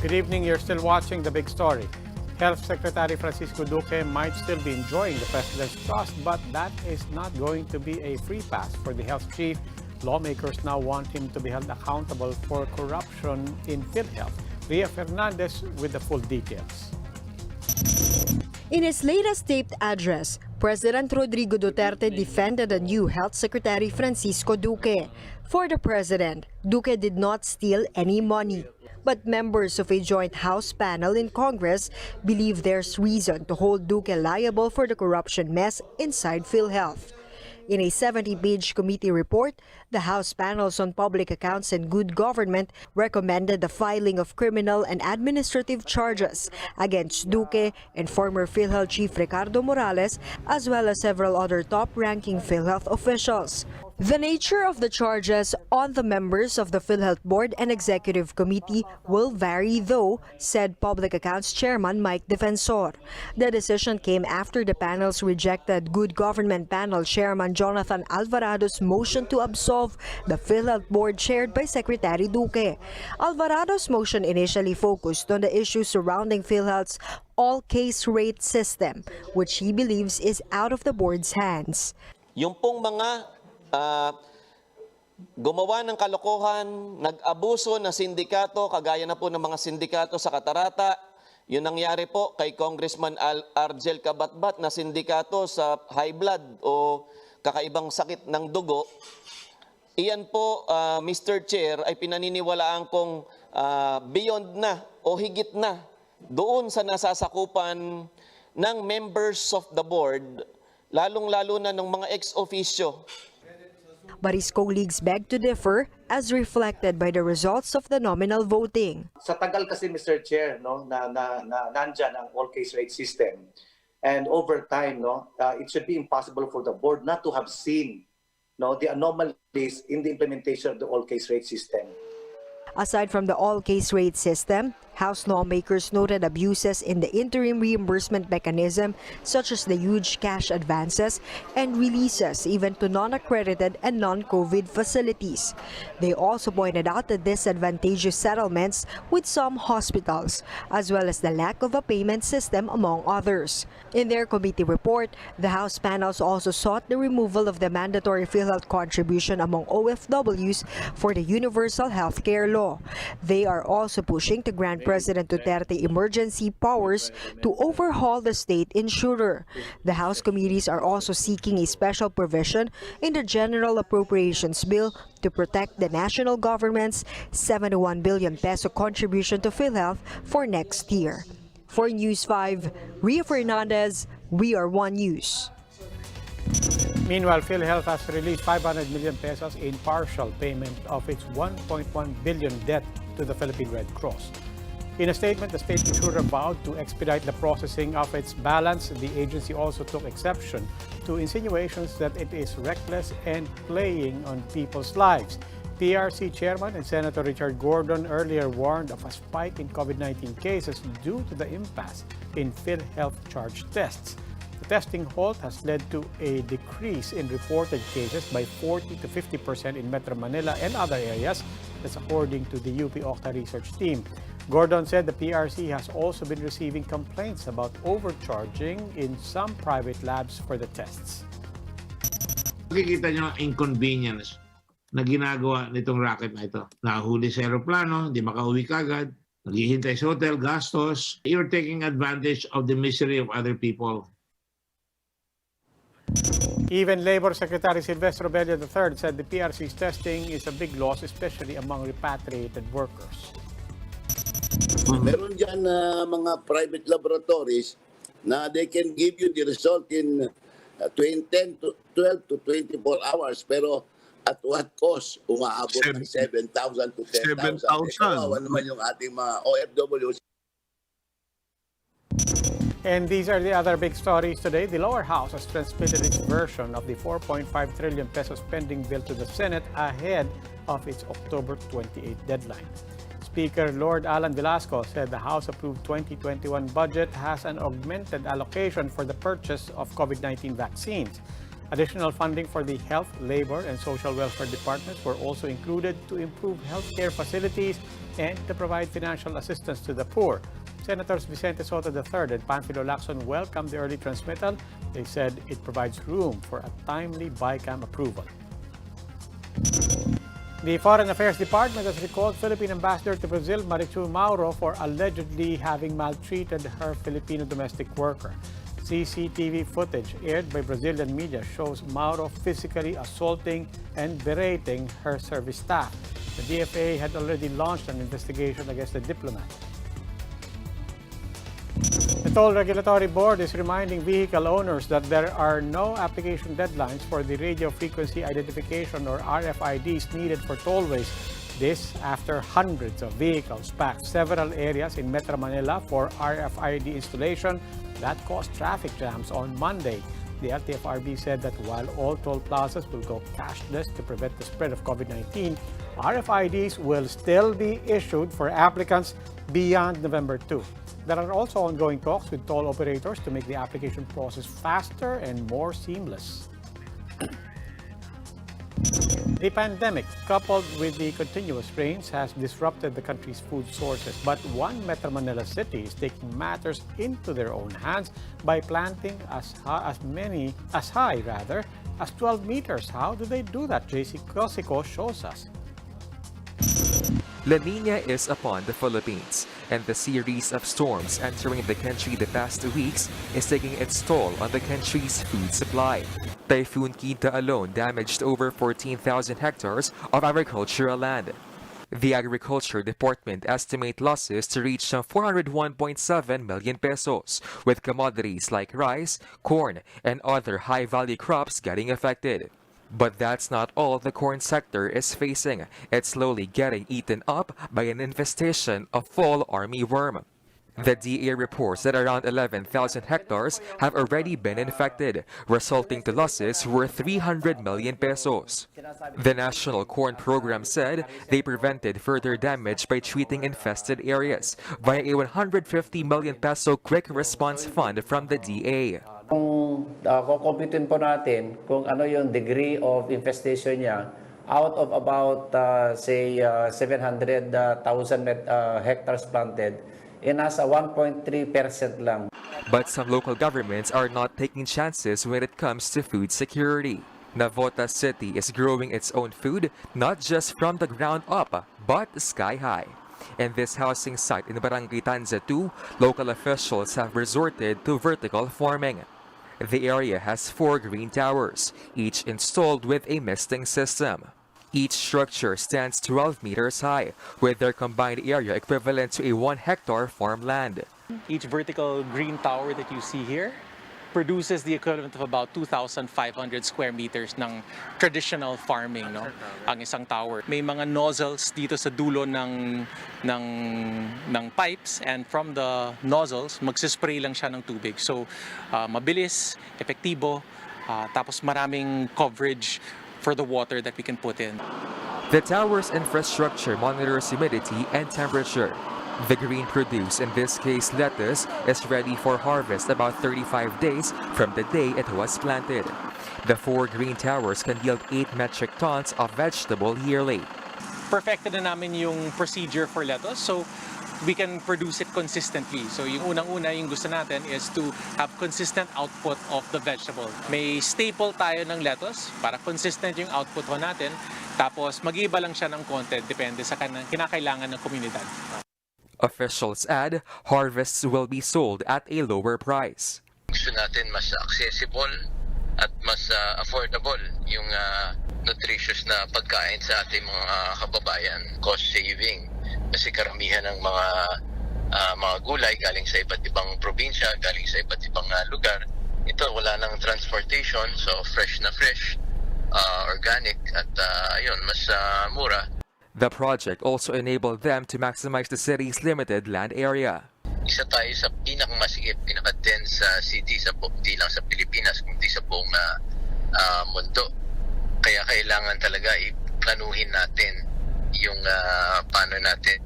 Good evening. You're still watching The Big Story. Health Secretary Francisco Duque might still be enjoying the president's trust, but that is not going to be a free pass for the health chief. Lawmakers now want him to be held accountable for corruption in PhilHealth. Ria Fernandez with the full details. In his latest taped address, President Rodrigo Duterte defended the new Health Secretary Francisco Duque. For the president, Duque did not steal any money. But members of a joint House panel in Congress believe there's reason to hold Duque liable for the corruption mess inside PhilHealth. In a 70-page committee report, the House panels on public accounts and good government recommended the filing of criminal and administrative charges against Duque and former PhilHealth Chief Ricardo Morales, as well as several other top-ranking PhilHealth officials. The nature of the charges on the members of the PhilHealth Board and Executive Committee will vary though, said Public Accounts Chairman Mike Defensor. The decision came after the panels rejected Good Government Panel Chairman Jonathan Alvarado's motion to absolve the PhilHealth Board chaired by Secretary Duque. Alvarado's motion initially focused on the issues surrounding PhilHealth's all-case rate system, which he believes is out of the board's hands. Yung pong mga gumawa ng kalokohan, nag-abuso na sindikato, kagaya na po ng mga sindikato sa Katarata. Yun nangyari po kay Congressman Argel Kabatbat na sindikato sa high blood o kakaibang sakit ng dugo. Iyan po, Mr. Chair, ay pinaniniwalaan kong beyond na o higit na doon sa nasasakupan ng members of the board, lalong-lalo na ng mga ex-officio. But his colleagues beg to differ as reflected by the results of the nominal voting. Sa tagal kasi, Mr. Chair, no, na nandyan ang all-case rate system. And over time, no, it should be impossible for the board not to have seen, no, the anomalies in the implementation of the all-case rate system. Aside from the all-case rate system, House lawmakers noted abuses in the interim reimbursement mechanism, such as the huge cash advances and releases even to non-accredited and non-COVID facilities. They also pointed out the disadvantageous settlements with some hospitals, as well as the lack of a payment system, among others. In their committee report, the House panels also sought the removal of the mandatory PhilHealth contribution among OFWs for the Universal Healthcare Law. They are also pushing to grant President Duterte emergency powers to overhaul the state insurer. The House committees are also seeking a special provision in the General Appropriations Bill to protect the national government's 71 billion peso contribution to PhilHealth for next year. For News 5, Ria Fernandez, We Are One News. Meanwhile, PhilHealth has released 500 million pesos in partial payment of its 1.1 billion debt to the Philippine Red Cross. In a statement, the state insurer vowed to expedite the processing of its balance. The agency also took exception to insinuations that it is reckless and playing on people's lives. PRC Chairman and Senator Richard Gordon earlier warned of a spike in COVID-19 cases due to the impasse in PhilHealth charge tests. The testing halt has led to a decrease in reported cases by 40 to 50% in Metro Manila and other areas. That's according to the UP Octa research team. Gordon said the PRC has also been receiving complaints about overcharging in some private labs for the tests. Makikita nyo ang inconvenience na ginagawa nitong racket na ito. Nahuli sa aeroplano, hindi makauwi kagad, naghihintay sa hotel, gastos. You're taking advantage of the misery of other people. Even Labor Secretary Silvestre Bello III said the PRC's testing is a big loss, especially among repatriated workers. Meron dyan mga private laboratories na they can give you the result in 12 to 24 hours. Pero at what cost? Umaabot ng 7,000 to 10,000. Kawawa naman yung ating mga OFWs. And these are the other big stories today. The lower house has transmitted its version of the 4.5 trillion pesos spending bill to the Senate ahead of its October 28 deadline. Speaker Lord Alan Velasco said the House-approved 2021 budget has an augmented allocation for the purchase of COVID-19 vaccines. Additional funding for the Health, Labor, and Social Welfare Departments were also included to improve healthcare facilities and to provide financial assistance to the poor. Senators Vicente Soto III and Panfilo Lacson welcomed the early transmittal. They said it provides room for a timely BICAM approval. The Foreign Affairs Department has recalled Philippine Ambassador to Brazil, Marichu Mauro, for allegedly having maltreated her Filipino domestic worker. CCTV footage aired by Brazilian media shows Mauro physically assaulting and berating her service staff. The DFA had already launched an investigation against the diplomat. The Toll Regulatory Board is reminding vehicle owners that there are no application deadlines for the radio frequency identification or RFIDs needed for tollways. This after hundreds of vehicles packed several areas in Metro Manila for RFID installation that caused traffic jams on Monday. The LTFRB said that while all toll plazas will go cashless to prevent the spread of COVID-19, RFIDs will still be issued for applicants beyond November 2. There are also ongoing talks with toll operators to make the application process faster and more seamless. The pandemic, coupled with the continuous rains, has disrupted the country's food sources. But one Metro Manila city is taking matters into their own hands by planting as high as 12 meters. How do they do that? JC Cosico shows us. La Niña is upon the Philippines, and the series of storms entering the country the past 2 weeks is taking its toll on the country's food supply. Typhoon Quinta alone damaged over 14,000 hectares of agricultural land. The Agriculture Department estimates losses to reach some 401.7 million pesos, with commodities like rice, corn, and other high-value crops getting affected. But that's not all the corn sector is facing. It's slowly getting eaten up by an infestation of fall armyworm. The DA reports that around 11,000 hectares have already been infected, resulting to losses worth 300 million pesos. The National Corn Program said they prevented further damage by treating infested areas via a 150 million peso quick response fund from the DA. Kung kukumpitin po natin kung ano yung degree of infestation niya, out of about, 700,000 hectares planted, nasa 1.3% lang. But some local governments are not taking chances when it comes to food security. Navotas City is growing its own food, not just from the ground up, but sky high. In this housing site in Barangay Tanza 2, local officials have resorted to vertical farming. The area has 4 green towers, each installed with a misting system. Each structure stands 12 meters high, with their combined area equivalent to a 1-hectare farmland. Each vertical green tower that you see here produces the equivalent of about 2,500 square meters ng traditional farming, no? Ang isang tower. May mga nozzles dito sa dulo ng pipes, and from the nozzles, magsispray lang siya ng tubig. So, mabilis, epektibo, tapos maraming coverage for the water that we can put in. The tower's infrastructure monitors humidity and temperature. The green produce, in this case lettuce, is ready for harvest about 35 days from the day it was planted. The 4 green towers can yield 8 metric tons of vegetable yearly. Perfected na namin yung procedure for lettuce, so we can produce it consistently. So yung unang-una yung gusto natin is to have consistent output of the vegetable. May staple tayo ng lettuce para consistent yung output ho natin, tapos mag-iiba lang siya ng konti depende sa kinakailangan ng komunidad. Officials add, harvests will be sold at a lower price. Gusto natin mas accessible at mas affordable yung nutritious na pagkain sa ating mga kababayan, cost saving. Kasi karamihan ng mga gulay galing sa iba't ibang probinsya, galing sa iba't ibang lugar. Ito wala nang transportation, so fresh na fresh, organic at ayun, mas mura. The project also enabled them to maximize the city's limited land area. Isa tayo sa pinakamasikip, pinaka-dense city hindi lang sa Pilipinas, kundi sa buong mundo. Kaya kailangan talaga iplanuhin natin yung paano natin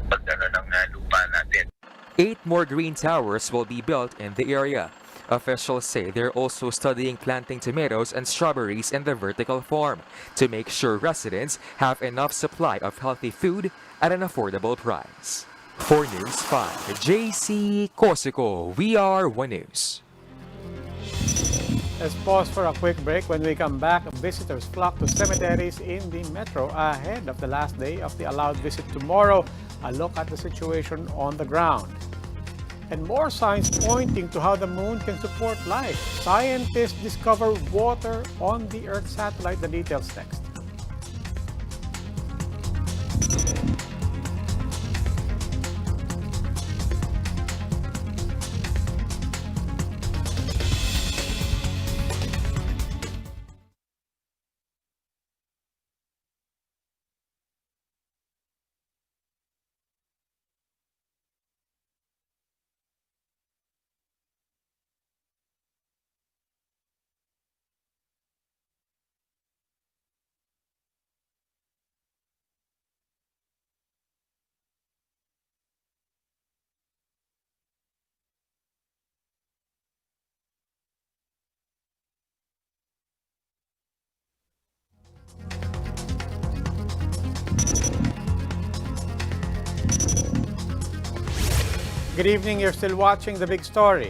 pagdano ng lupa natin. 8 more green towers will be built in the area. Officials say they're also studying planting tomatoes and strawberries in the vertical form to make sure residents have enough supply of healthy food at an affordable price. For News 5, JC Corsico, we are One News. Let's pause for a quick break. When we come back, visitors flock to cemeteries in the metro ahead of the last day of the allowed visit tomorrow. A look at the situation on the ground. And more signs pointing to how the moon can support life. Scientists discover water on the Earth satellite. The details next. Good evening. You're still watching The Big Story.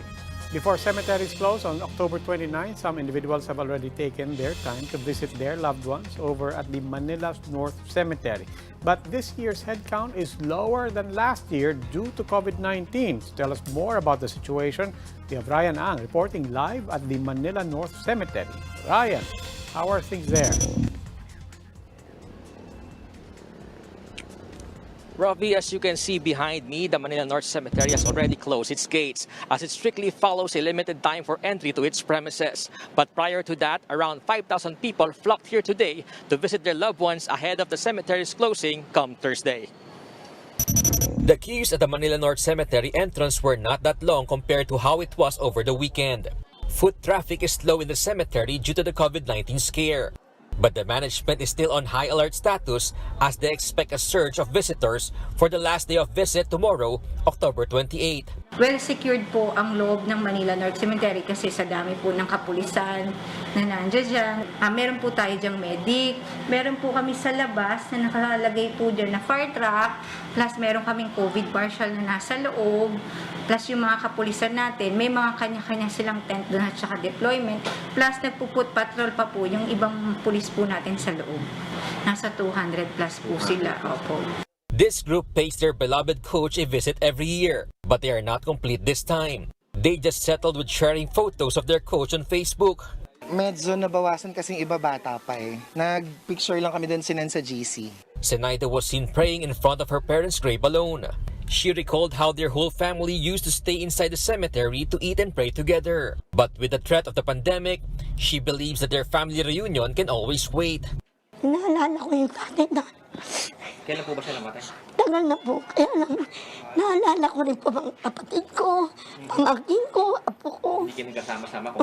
Before cemeteries close on October 29, some individuals have already taken their time to visit their loved ones over at the Manila North Cemetery. But this year's headcount is lower than last year due to COVID-19. To tell us more about the situation, we have Ryan Ang reporting live at the Manila North Cemetery. Ryan, how are things there? Ravi, as you can see behind me, the Manila North Cemetery has already closed its gates as it strictly follows a limited time for entry to its premises. But prior to that, around 5,000 people flocked here today to visit their loved ones ahead of the cemetery's closing come Thursday. The queues at the Manila North Cemetery entrance were not that long compared to how it was over the weekend. Foot traffic is slow in the cemetery due to the COVID-19 scare. But the management is still on high alert status as they expect a surge of visitors for the last day of visit tomorrow, October 28. Well secured po ang loob ng Manila North Cemetery kasi sa dami po ng kapulisan na nandiyan dyan. Meron po tayo dyang medic, meron po kami sa labas na nakalagay po dyan na fire truck, plus meron kaming COVID partial na nasa loob, plus yung mga kapulisan natin, may mga kanya-kanya silang tent doon at saka deployment, plus nagpuput patrol pa po yung ibang pulis po natin sa loob. Nasa 200 plus po sila. Opo. This group pays their beloved coach a visit every year, but they are not complete this time. They just settled with sharing photos of their coach on Facebook. Medyo nabawasan kasing iba bata pa eh. Nag-picture lang kami doon sinend sa GC. Zenaida was seen praying in front of her parents' grave alone. She recalled how their whole family used to stay inside the cemetery to eat and pray together. But with the threat of the pandemic, she believes that their family reunion can always wait. Naalala ko yung tatay na. Kailan po ba siya namatay? Tagal na po. Kaya lang, naalala ko rin po mga kapatid ko, pamangkin ko, apo ko. Hindi kayo nagkasama-sama ko?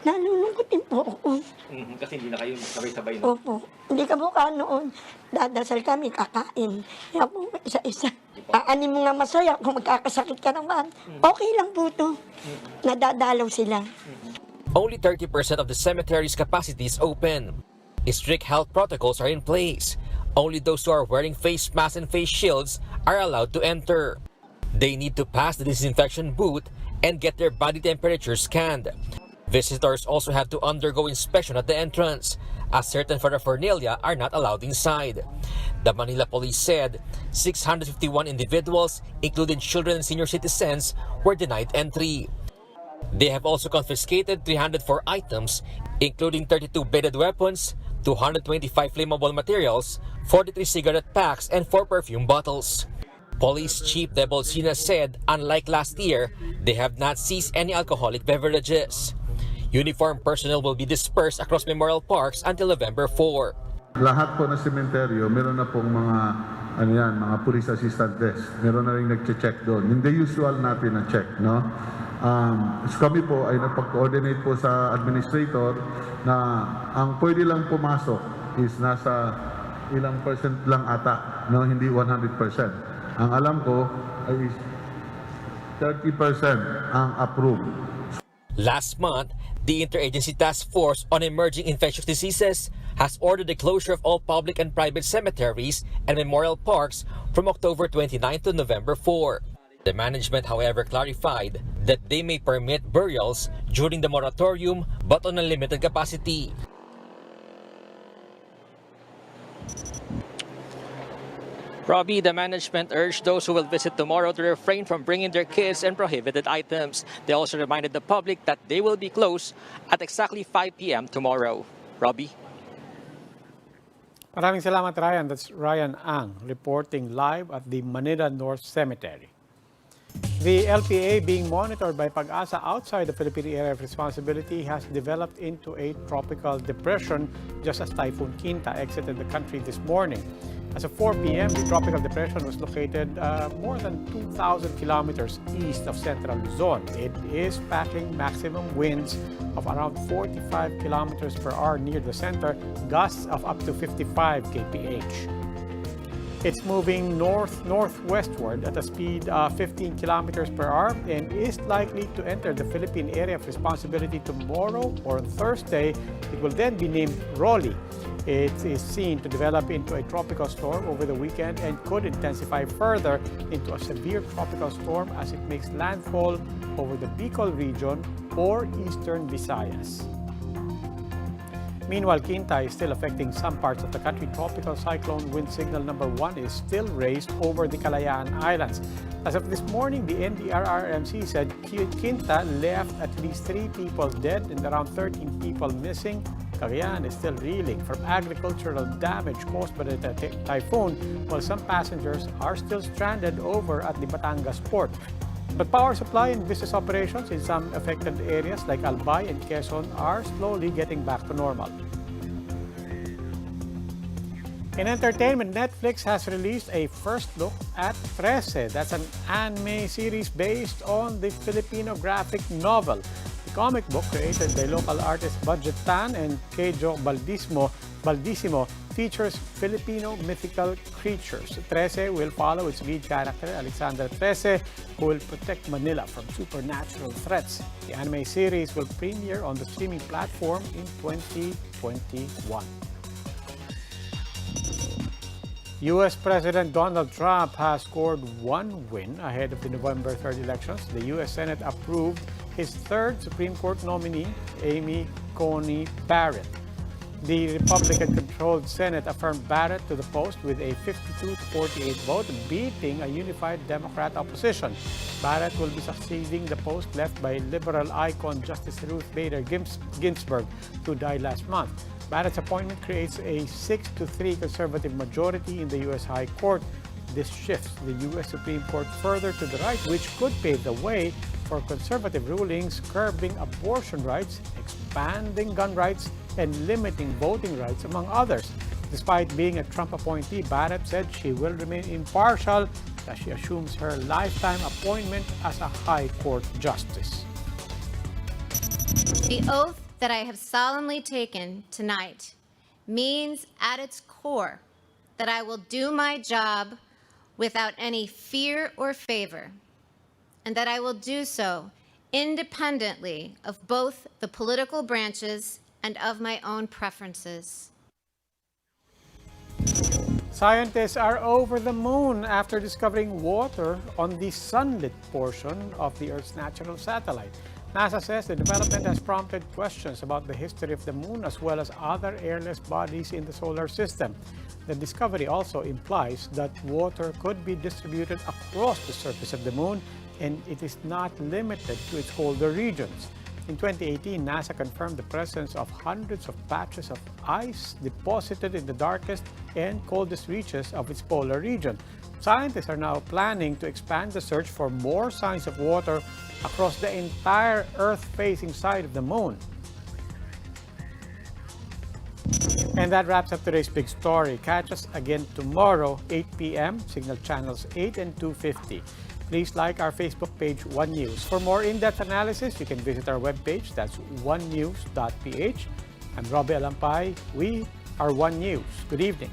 Nalulungkot din po ako. Kasi hindi na kayo sabay-sabay. Opo. Hindi ka mukha noon. Dadasal kami, kakain. Kaya po, isa-isa. Aanin mo nga masaya kung magkakasakit ka naman. Okay lang po to. Nadadalaw sila. Only 30% of the cemetery's capacity is open. Strict health protocols are in place. Only those who are wearing face masks and face shields are allowed to enter. They need to pass the disinfection booth and get their body temperature scanned. Visitors also have to undergo inspection at the entrance, as certain paraphernalia are not allowed inside. The Manila Police said 651 individuals, including children and senior citizens, were denied entry. They have also confiscated 304 items, including 32 beaded weapons, 225 flammable materials, 43 cigarette packs, and 4 perfume bottles. Police Chief Debolsina said, unlike last year, they have not seized any alcoholic beverages. Uniformed personnel will be dispersed across memorial parks until November 4. Lahat po ng sementeryo, meron na pong mga police assistant desk. Meron na rin nag-check doon. Yung the usual natin na check, no? So kami po ay napag-coordinate po sa administrator na ang pwede lang pumasok is nasa ilang percent lang ata, no? Hindi 100%. Ang alam ko ay 30% ang approved. Last month, the Interagency Task Force on Emerging Infectious Diseases has ordered the closure of all public and private cemeteries and memorial parks from October 29 to November 4. The management, however, clarified that they may permit burials during the moratorium but on a limited capacity. Robbie, the management urged those who will visit tomorrow to refrain from bringing their kids and prohibited items. They also reminded the public that they will be closed at exactly 5 p.m. tomorrow. Robbie? Maraming salamat, Ryan. That's Ryan Ang reporting live at the Manila North Cemetery. The LPA, being monitored by Pag-asa outside the Philippine area of responsibility, has developed into a tropical depression just as Typhoon Quinta exited the country this morning. As of 4 p.m., the tropical depression was located more than 2,000 kilometers east of central Luzon. It is packing maximum winds of around 45 kilometers per hour near the center, gusts of up to 55 kph. It's moving north-northwestward at a speed of 15 kilometers per hour and is likely to enter the Philippine area of responsibility tomorrow or on Thursday. It will then be named Rolly. It is seen to develop into a tropical storm over the weekend and could intensify further into a severe tropical storm as it makes landfall over the Bicol region or eastern Visayas. Meanwhile, Quinta is still affecting some parts of the country. Tropical cyclone wind signal number 1 is still raised over the Kalayaan Islands. As of this morning, the NDRRMC said Quinta left at least 3 people dead and around 13 people missing. Cagayan is still reeling from agricultural damage caused by the typhoon, while some passengers are still stranded over at the Batangas port. But power supply and business operations in some affected areas like Albay and Quezon are slowly getting back to normal. In entertainment, Netflix has released a first look at 13. That's an anime series based on the Filipino graphic novel. The comic book, created by local artist Budget Tan and Kejo Baldissimo, features Filipino mythical creatures. 13 will follow its lead character, Alexandra 13, who will protect Manila from supernatural threats. The anime series will premiere on the streaming platform in 2021. U.S. President Donald Trump has scored one win ahead of the November 3rd elections. The U.S. Senate approved his third Supreme Court nominee, Amy Coney Barrett. The Republican-controlled Senate affirmed Barrett to the post with a 52-48 vote, beating a unified Democrat opposition. Barrett will be succeeding the post left by liberal icon Justice Ruth Bader Ginsburg, who died last month. Barrett's appointment creates a 6-3 conservative majority in the U.S. High Court. This shifts the U.S. Supreme Court further to the right, which could pave the way for conservative rulings curbing abortion rights, expanding gun rights, and limiting voting rights, among others. Despite being a Trump appointee, Barrett said she will remain impartial as she assumes her lifetime appointment as a High Court justice. The oath that I have solemnly taken tonight means at its core that I will do my job without any fear or favor, and that I will do so independently of both the political branches and of my own preferences. Scientists are over the moon after discovering water on the sunlit portion of the Earth's natural satellite. NASA says the development has prompted questions about the history of the moon as well as other airless bodies in the solar system. The discovery also implies that water could be distributed across the surface of the moon, and it is not limited to its colder regions. In 2018, NASA confirmed the presence of hundreds of patches of ice deposited in the darkest and coldest reaches of its polar region. Scientists are now planning to expand the search for more signs of water across the entire Earth-facing side of the moon. And that wraps up today's big story. Catch us again tomorrow, 8 p.m., signal channels 8 and 250. Please like our Facebook page, One News. For more in-depth analysis, you can visit our webpage. That's onenews.ph. I'm Robbie Alampay. We are One News. Good evening.